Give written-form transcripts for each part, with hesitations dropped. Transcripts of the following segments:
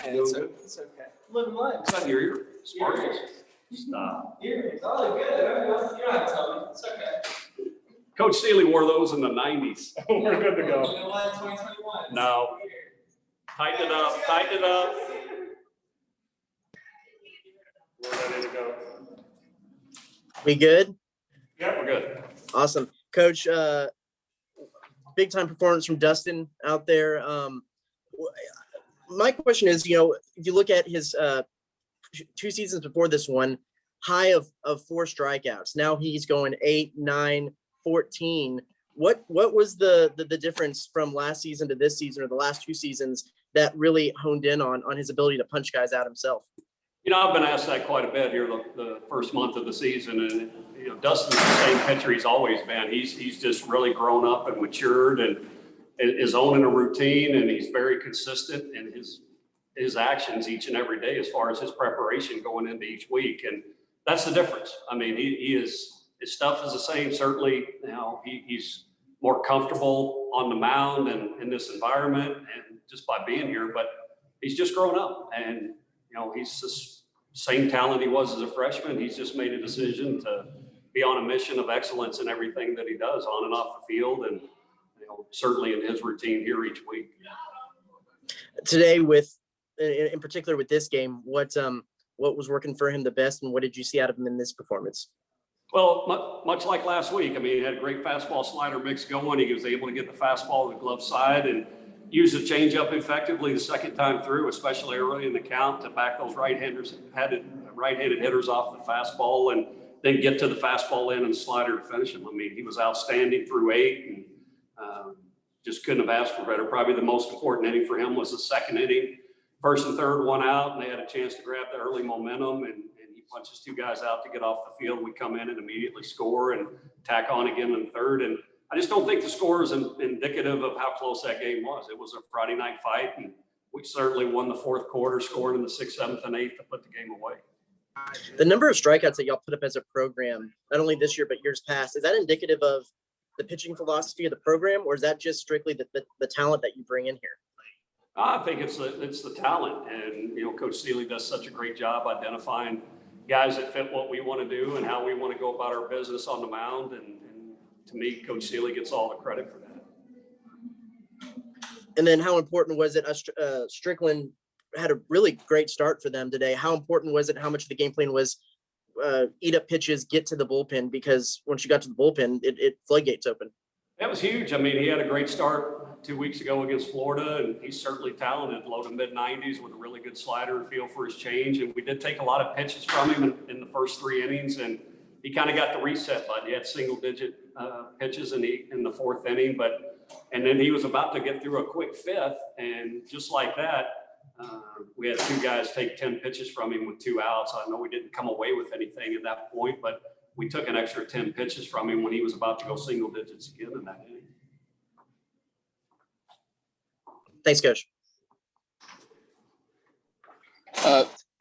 And it's okay. Living life. Is that your ear? Sparkles? Stop. Earrings. Oh, good. You don't have to tell me. It's okay. Coach Steely wore those in the 90s. We're good to go. You know what? 2021. No. Tighten it up. Tighten it up. We're ready to go. We good? Yeah, we're good. Awesome. Coach, big time performance from Dustin out there. My question is, if you look at his 2 seasons before this one, high of 4 strikeouts. Now he's going 8, 9, 14. What was the difference from last season to this season, or the last 2 seasons, that really honed in on his ability to punch guys out himself? I've been asked that quite a bit here the first month of the season, and Dustin's the same pitcher he's always been. He's just really grown up and matured and is owning a routine, and he's very consistent in his actions each and every day as far as his preparation going into each week, and that's the difference. I mean, his stuff is the same. Certainly, he's more comfortable on the mound and in this environment, and just by being here, but he's just grown up, and he's the same talent he was as a freshman. He's just made a decision to be on a mission of excellence in everything that he does on and off the field, and certainly in his routine here each week. Today, in particular with this game, what was working for him the best, and what did you see out of him in this performance? Well, much like last week, he had a great fastball slider mix going. He was able to get the fastball to the glove side and use the changeup effectively the second time through, especially early in the count, to back those right-handed hitters off the fastball, and then get to the fastball in and slider to finish him. He was outstanding through 8, and just couldn't have asked for better. Probably the most important inning for him was the second inning. First and third, 1 out, and they had a chance to grab the early momentum, and he punches 2 guys out to get off the field. We come in and immediately score and tack on again in the third. And I just don't think the score is indicative of how close that game was. It was a Friday night fight, and we certainly won the fourth quarter, scoring in the 6th, 7th, and 8th to put the game away. The number of strikeouts that y'all put up as a program, not only this year but years past, is that indicative of the pitching philosophy of the program, or is that just strictly the talent that you bring in here? I think it's the talent, and Coach Steely does such a great job identifying guys that fit what we want to do and how we want to go about our business on the mound, and to me, Coach Steely gets all the credit for that. And then how important was it? Strickland had a really great start for them today. How important was it? How much of the game plan was eat up pitches, get to the bullpen? Because once you got to the bullpen, it floodgates open. That was huge. He had a great start 2 weeks ago against Florida, and he's certainly talented, low to mid-90s with a really good slider and feel for his change. And we did take a lot of pitches from him in the first 3 innings, and he kind of got the reset button. He had single-digit pitches in the 4th inning, and then he was about to get through a quick 5th, and just like that, we had 2 guys take 10 pitches from him with 2 outs. I know we didn't come away with anything at that point, but we took an extra 10 pitches from him when he was about to go single digits again in that inning. Thanks, Coach.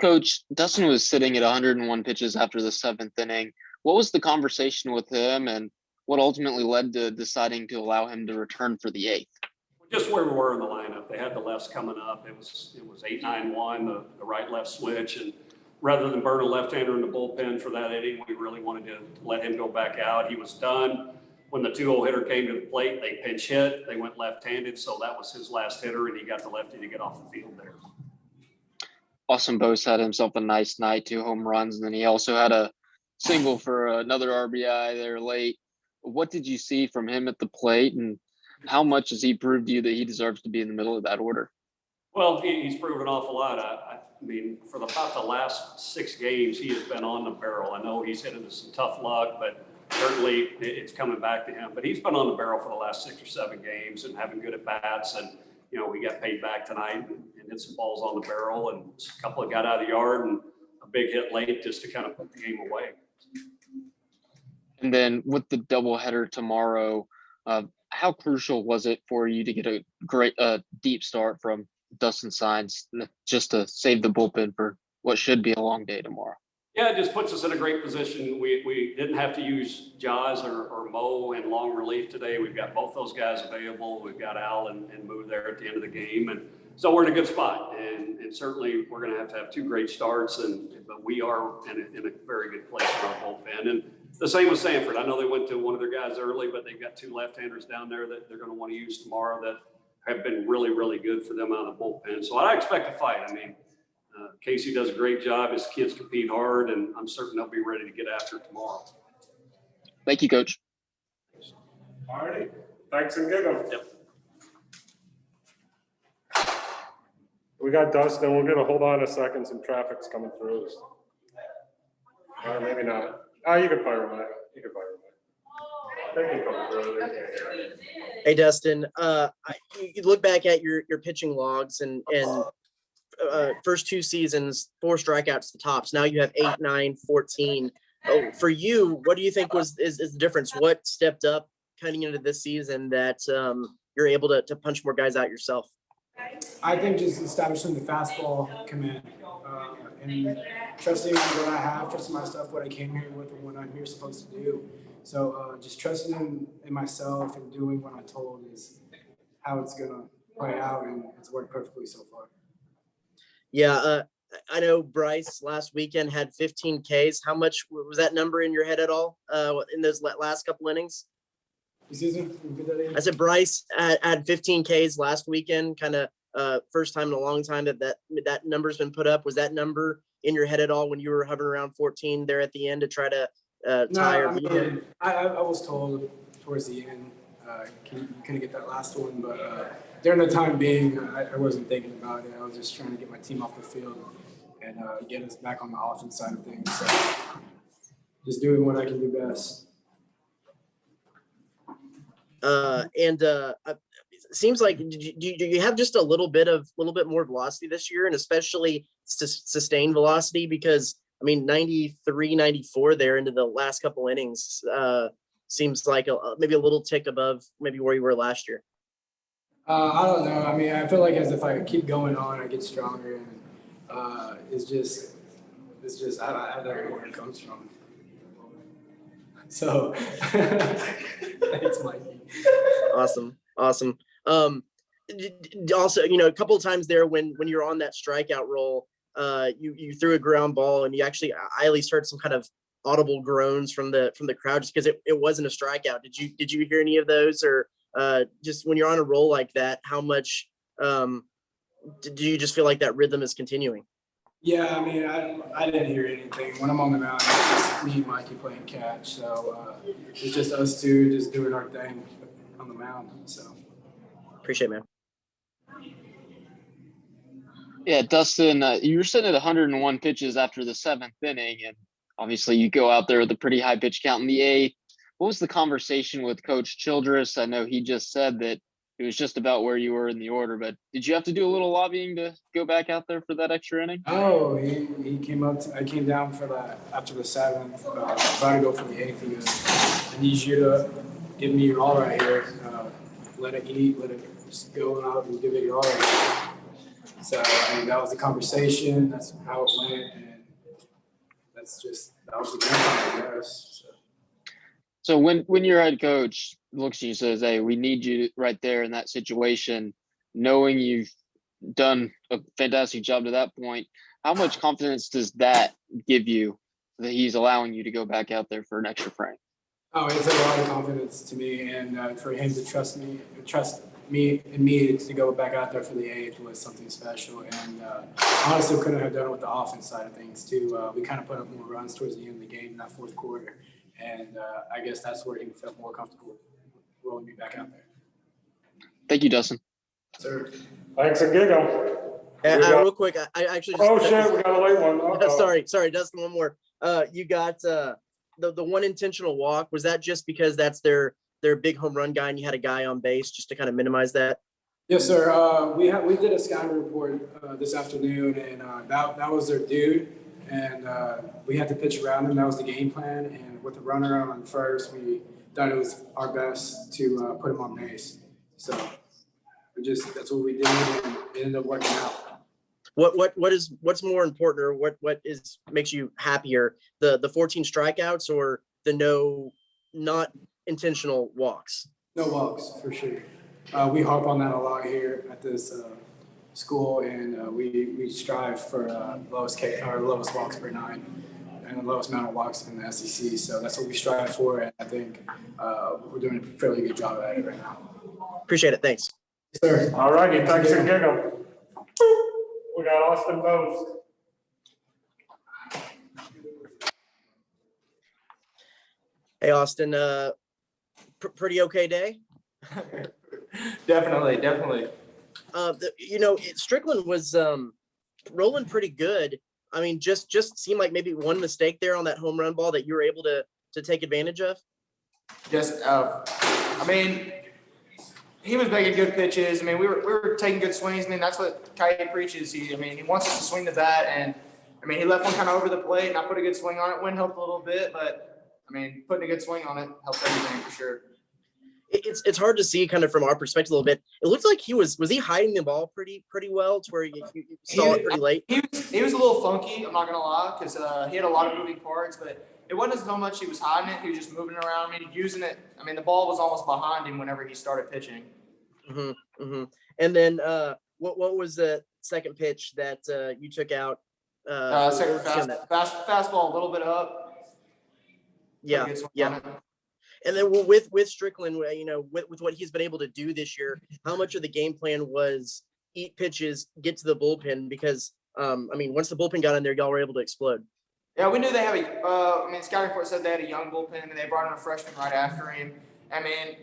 Coach, Dustin was sitting at 101 pitches after the 7th inning. What was the conversation with him, and what ultimately led to deciding to allow him to return for the 8th? Just where we were in the lineup. They had the lefts coming up. It was 8-9-1, the right-left switch, and rather than burn a left-hander in the bullpen for that inning, we really wanted to let him go back out. He was done. When the 2-0 hitter came to the plate, they pinch hit. They went left-handed, so that was his last hitter, and he got the lefty to get off the field there. Austin Bose had himself a nice night, 2 home runs, and then he also had a single for another RBI there late. What did you see from him at the plate, and how much has he proved to you that he deserves to be in the middle of that order? Well, he's proved an awful lot. For about the last 6 games, he has been on the barrel. I know he's hit into some tough luck, but certainly it's coming back to him. But he's been on the barrel for the last 6 or 7 games and having good at-bats. And, we got paid back tonight and hit some balls on the barrel, and a couple of got out of the yard and a big hit late just to kind of put the game away. And then with the doubleheader tomorrow, how crucial was it for you to get a great deep start from Dustin Signs just to save the bullpen for what should be a long day tomorrow? Yeah, it just puts us in a great position. We didn't have to use Jaws or Mo in long relief today. We've got both those guys available. We've got Al and Moo there at the end of the game. And So we're in a good spot, and certainly we're going to have two great starts, but we are in a very good place in our bullpen. And the same with Samford. I know they went to one of their guys early, but they've got two left-handers down there that they're going to want to use tomorrow that have been really, really good for them out of the bullpen. So I expect a fight. I mean, Casey does a great job. His kids compete hard, and I'm certain they'll be ready to get after it tomorrow. Thank you, Coach. All righty. Thanks and give 'em. Yep. We got Dustin. We're gonna hold on a second. Some traffic's coming through. Or maybe not. You can fire away. You can fire away. They can come through. Hey, Dustin, you look back at your pitching logs and first two seasons, 4 strikeouts to tops. Now you have 8, 9, 14. Oh, for you, what do you think is the difference? What stepped up coming into this season that you're able to punch more guys out yourself? I think just establishing the fastball command and trusting what I have, trusting my stuff, what I came here with, and what I'm here supposed to do. So just trusting in myself and doing what I'm told is how it's gonna play out, and it's worked perfectly so far. Yeah, I know Bryce last weekend had 15 Ks. How much was that number in your head at all in those last couple innings? Excuse me? Repeat that again? I said Bryce had 15 Ks last weekend, kind of first time in a long time that number's been put up. Was that number in your head at all when you were hovering around 14 there at the end to try to tie or beat him? I was told towards the end, you couldn't get that last one, but during the time being, I wasn't thinking about it. I was just trying to get my team off the field and get us back on the offense side of things. So just doing what I can do best. It seems like do you have just a little bit more velocity this year, and especially sustained velocity? Because I mean, 93, 94 there into the last couple innings seems like maybe a little tick above maybe where you were last year. I don't know. I mean, I feel like as if I keep going on, I get stronger, and it's just I don't know where it comes from. So thanks, Mikey. Awesome. Also, a couple of times there when you're on that strikeout roll, you threw a ground ball, and I at least heard some kind of audible groans from the crowd just because it wasn't a strikeout. Did you hear any of those, or just when you're on a roll like that, how much do you just feel like that rhythm is continuing? Yeah, I mean, I didn't hear anything. When I'm on the mound, it's just me and Mikey playing catch. So it's just us two just doing our thing on the mound. So Appreciate it, man. Yeah, Dustin, you were sitting at 101 pitches after the 7th inning, and obviously you go out there with a pretty high pitch count in the 8th. What was the conversation with Coach Childress? I know he just said that it was just about where you were in the order, but did you have to do a little lobbying to go back out there for that extra inning? Oh, he came up. I came down for that after the 7th. About to go for the 8th. He goes, I need you to give me your all right here. Let it eat. Let it just go out and give it your all right. So I mean, that was the conversation. That's how it went, and that was the game, I guess. So when your head coach looks at you and says, "Hey, we need you right there in that situation," knowing you've done a fantastic job to that point, how much confidence does that give you that he's allowing you to go back out there for an extra frame? Oh, it's a lot of confidence to me, and for him to trust me to go back out there for the 8th was something special. And honestly, couldn't have done it with the offense side of things too. We kind of put up more runs towards the end of the game in that 4th quarter, and I guess that's where he felt more comfortable rolling me back out there. Thank you, Dustin. Sir. Thanks and give 'em. Real quick, I actually just, Oh shit, we got a late one. Uh-oh. sorry, Dustin, one more. You got the one intentional walk. Was that just because that's their big home run guy and you had a guy on base just to kind of minimize that? Yes, sir. We did a scouting report this afternoon, and that was their dude, and we had to pitch around him. That was the game plan, and with the runner on first, we thought it was our best to put him on base. So that's what we did, and it ended up working out. What's more important, or what makes you happier, the 14 strikeouts or the not intentional walks? No walks, for sure. We harp on that a lot here at this school, and we strive for lowest walks per 9 and the lowest amount of walks in the SEC. So that's what we strive for, and I think we're doing a fairly good job at it right now. Appreciate it. Thanks. Yes, sir. All righty, thanks for Giggle. We got Austin Bose. Hey, Austin, pretty okay day? Definitely. Strickland was rolling pretty good. I mean, just seemed like maybe one mistake there on that home run ball that you were able to take advantage of. He was making good pitches. I mean, we were taking good swings. I mean, that's what Kai preaches. He wants us to swing the bat, and I mean, he left one kind of over the plate, and I put a good swing on it. Wind helped a little bit, but I mean, putting a good swing on it helped everything for sure. It's hard to see kind of from our perspective a little bit. It looks like was he hiding the ball pretty well to where you saw it pretty late? He was a little funky, I'm not gonna lie, because he had a lot of moving parts, but it wasn't so much he was hiding it, he was just moving it around. I mean, using it. I mean, the ball was almost behind him whenever he started pitching. Mm-hmm, mm-hmm. And then what was the second pitch that you took out? Second fastball, a little bit up. Yeah. And then with Strickland, with what he's been able to do this year, how much of the game plan was eat pitches, get to the bullpen? Because once the bullpen got in there, y'all were able to explode. Yeah, we knew they have scouting report said they had a young bullpen, and they brought in a freshman right after him.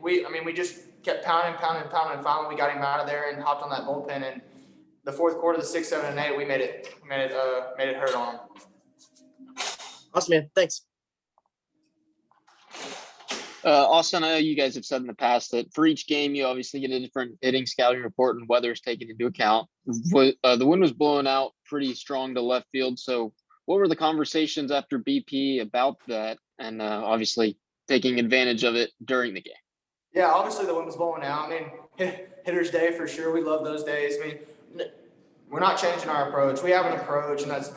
We just kept pounding, and finally we got him out of there and hopped on that bullpen. And the fourth quarter, the 6, 7, and 8, we made it hurt on him. Awesome, man. Thanks. Austin, I know you guys have said in the past that for each game, you obviously get a different hitting scouting report and weather is taken into account. The wind was blowing out pretty strong to left field. So what were the conversations after BP about that? And obviously taking advantage of it during the game. Yeah, obviously the wind was blowing out. I mean, hitter's day for sure. We love those days. I mean, we're not changing our approach. We have an approach, and that's,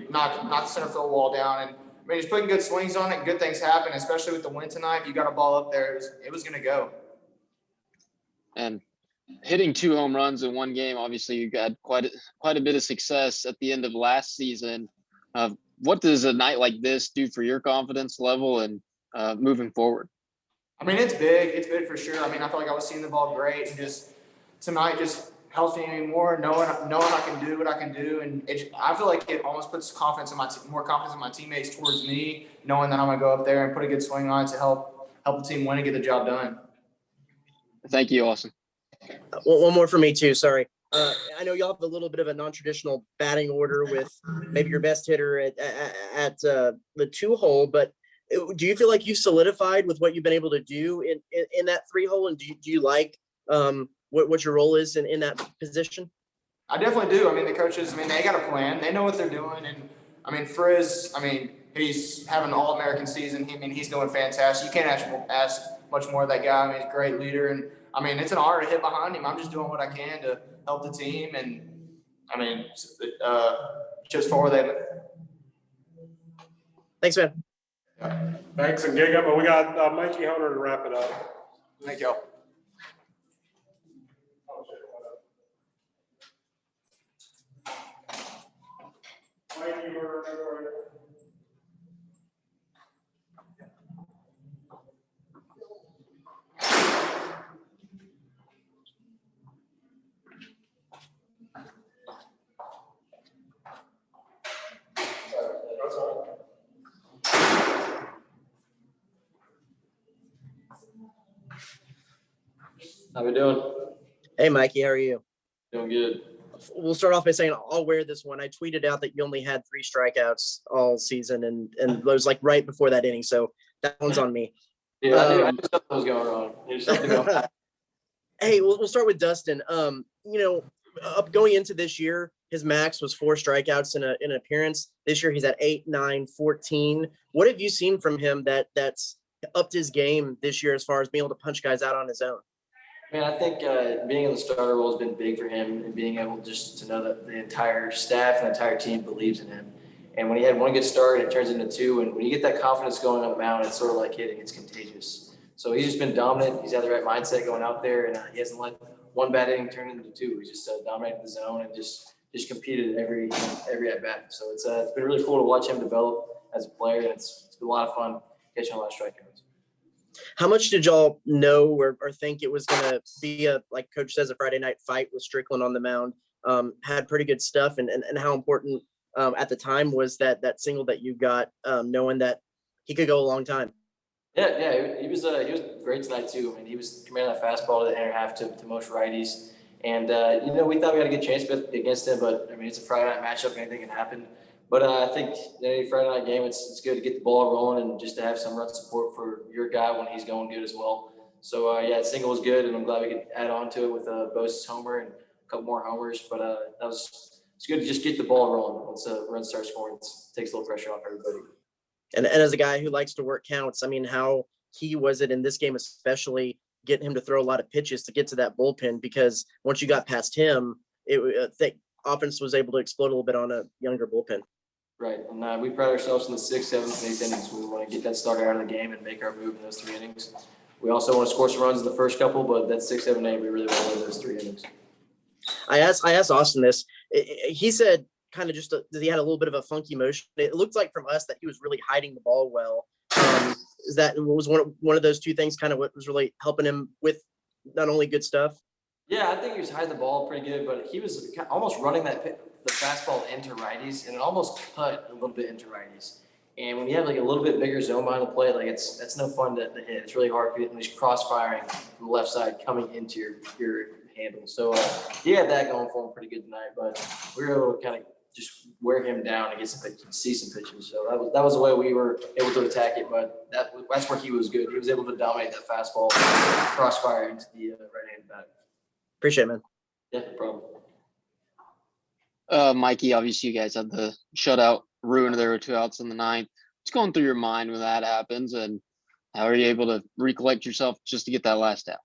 knock the center field wall down. And just putting good swings on it, good things happen, especially with the wind tonight. If you got a ball up there, it was going to go. And hitting 2 home runs in one game, obviously you got quite a bit of success at the end of last season. What does a night like this do for your confidence level and moving forward? I mean, it's big. It's big for sure. I mean, I felt like I was seeing the ball great, and just tonight just helps me more, knowing I can do what I can do, and I feel like it almost puts more confidence in my teammates towards me, knowing that I'm gonna go up there and put a good swing on it to help the team win and get the job done. Thank you, Austin. One more for me too. Sorry. I know y'all have a little bit of a non-traditional batting order with maybe your best hitter at the 2-hole, but do you feel like you solidified with what you've been able to do in that 3-hole? And do you like what your role is in that position? I definitely do. I mean, the coaches, they got a plan. They know what they're doing. And Frizz, he's having an All-American season. He's doing fantastic. You can't ask much more of that guy. He's a great leader. And, it's an honor to hit behind him. I'm just doing what I can to help the team. And, just forward them. Thanks, man. Thanks and gig up, but we got Mikey Hunter to wrap it up. Thank you. How we doing? Hey, Mikey, how are you? Doing good. We'll start off by saying I'll wear this one. I tweeted out that you only had 3 strikeouts all season, and it was like right before that inning, so that one's on me. Yeah, I knew something was going wrong. There's something going on. Hey, we'll start with Dustin. Going into this year, his max was 4 strikeouts in an appearance. This year, he's at 8, 9, 14. What have you seen from him that's upped his game this year as far as being able to punch guys out on his own? I think being in the starter role has been big for him, and being able just to know that the entire staff and the entire team believes in him. And when he had one good start, it turns into 2. And when you get that confidence going up mound, it's sort of like hitting. It's contagious. So he's just been dominant. He's had the right mindset going out there, and he hasn't let one bad inning turned into two. We just dominated the zone and just competed every at bat. So it's been really cool to watch him develop as a player, and it's been a lot of fun catching a lot of strikeouts. How much did y'all know or think it was going to be like Coach says, a Friday night fight with Strickland on the mound? Had pretty good stuff, and how important at the time was that single that you got, knowing that he could go a long time. Yeah, he was great tonight too. I mean, he was commanding that fastball to the inner half to most righties, and we thought we had a good chance against him, but I mean, it's a Friday night matchup, anything can happen. But I think any Friday night game, it's good to get the ball rolling and just to have some run support for your guy when he's going good as well. So the single was good, and I'm glad we could add on to it with Bose's homer and a couple more homers. But it's good to just get the ball rolling once the runs start scoring. It takes a little pressure off everybody. And as a guy who likes to work counts, I mean, how key was it in this game, especially getting him to throw a lot of pitches to get to that bullpen? Because once you got past him, the offense was able to explode a little bit on a younger bullpen. Right, and we pride ourselves in the 6th, 7th, and 8th innings. We want to get that starter out of the game and make our move in those 3 innings. We also want to score some runs in the first couple, but that 6, 7, 8, we really want to win those 3 innings. I asked Austin this. He said kind of just that he had a little bit of a funky motion. It looked like from us that he was really hiding the ball well. Is that was one of those two things kind of what was really helping him with not only good stuff? Yeah, I think he was hiding the ball pretty good, but he was almost running the fastball into righties, and it almost cut a little bit into righties. And when you have like a little bit bigger zone behind the plate, like that's no fun to hit. It's really hard when he's cross-firing from the left side coming into your handle. So he had that going for him pretty good tonight, but we were able to kind of just wear him down and get some pitches, see some pitches. So that was the way we were able to attack it, but that's where he was good. He was able to dominate that fastball, crossfire into the right-handed bat. Appreciate it, man. Yeah, no problem. Mikey, obviously you guys had the shutout ruined. There were 2 outs in the 9th. What's going through your mind when that happens, and how are you able to recollect yourself just to get that last out?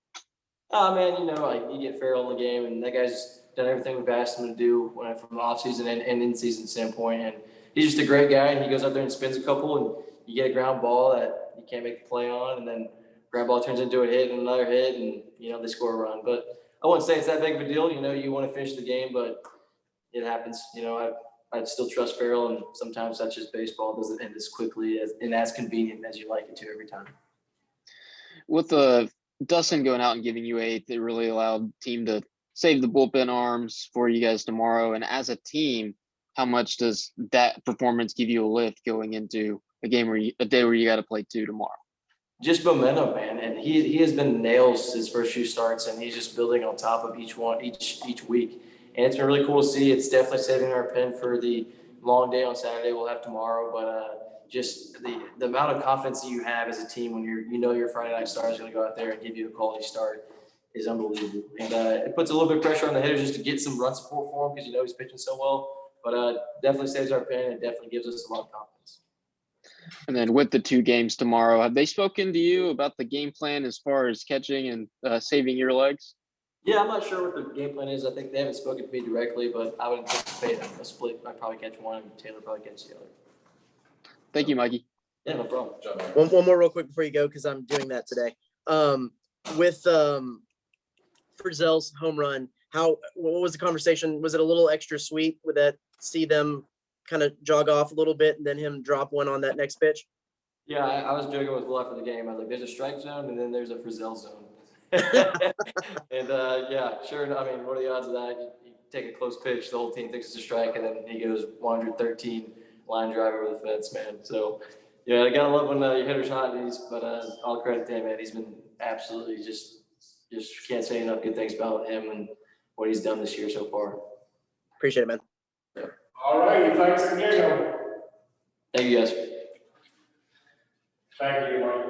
Oh man, you get Farrell in the game, and that guy's done everything we've asked him to do from the offseason and in-season standpoint. And he's just a great guy, and he goes out there and spins a couple, and you get a ground ball that you can't make the play on, and then ground ball turns into a hit and another hit, and they score a run. But I wouldn't say it's that big of a deal. You want to finish the game, but it happens. I still trust Farrell, and sometimes that's just baseball. It doesn't end as quickly and as convenient as you like it to every time. With Dustin going out and giving you 8th, it really allowed the team to save the bullpen arms for you guys tomorrow. And as a team, how much does that performance give you a lift going into a day where you got to play 2 tomorrow? Just momentum, man. And he has been nails his first few starts, and he's just building on top of each week. And it's been really cool to see. It's definitely saving our pen for the long day on Saturday we'll have tomorrow. But just the amount of confidence that you have as a team when your Friday night star is going to go out there and give you a quality start is unbelievable. And it puts a little bit of pressure on the hitters just to get some run support for him because he's pitching so well. But definitely saves our pen and definitely gives us a lot of confidence. And then with the 2 games tomorrow, have they spoken to you about the game plan as far as catching and saving your legs? Yeah, I'm not sure what the game plan is. I think they haven't spoken to me directly, but I would anticipate a split. I'd probably catch one, and Taylor probably catch the other. Thank you, Mikey. Yeah, no problem. One more real quick before you go, because I'm doing that today. With Frizzell's home run, what was the conversation? Was it a little extra sweet with that? See them kind of jog off a little bit and then him drop one on that next pitch? Yeah, I was joking with Will after the game. I was like, there's a strike zone and then there's a Frizzell zone. And yeah, sure. I mean, what are the odds of that? You take a close pitch, the whole team thinks it's a strike, and then he goes 113 line drive over the fence, man. So yeah, I gotta love when your hitter's hot. But all credit to him, man. He's been absolutely just can't say enough good things about him and what he's done this year so far. Appreciate it, man. Yeah. All right, thanks again. Thank you, guys. Thank you, Mike.